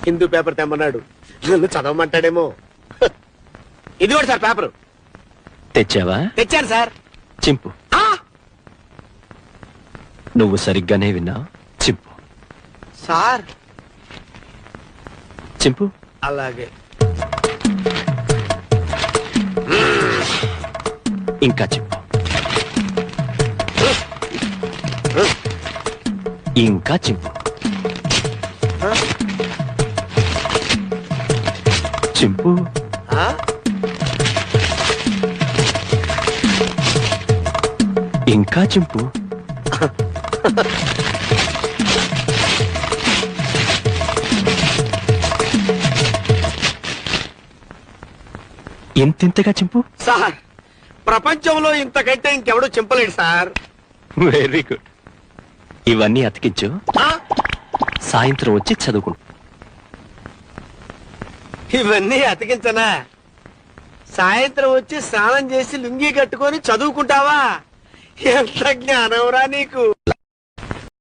Hindu paper తెమ్మన్నాడు, నన్ను చదవమంటాడేమో. ఇది కూడా సార్ పేపరు. తెచ్చావా? తెచ్చాను సార్. చింపు. నువ్వు సరిగ్గానే విన్నా. చింపు సార్. చింపు. అలాగే. ఇంకా చింపు. ఇంకా చింపు. చింపు. ఇంకా చింపు. ఇంతింతగా చింపు. సార్, ప్రపంచంలో ఇంతకంటే ఇంకెవడూ చింపలేడు సార్. Very good. ఇవన్నీ అతికించు, సాయంత్రం వచ్చి చదువుకుంటా. ఇవన్నీ అతికించనా? సాయంత్రం వచ్చి స్నానం చేసి లుంగీ కట్టుకొని చదువుకుంటావా? ఎంత జ్ఞానంరా నీకు.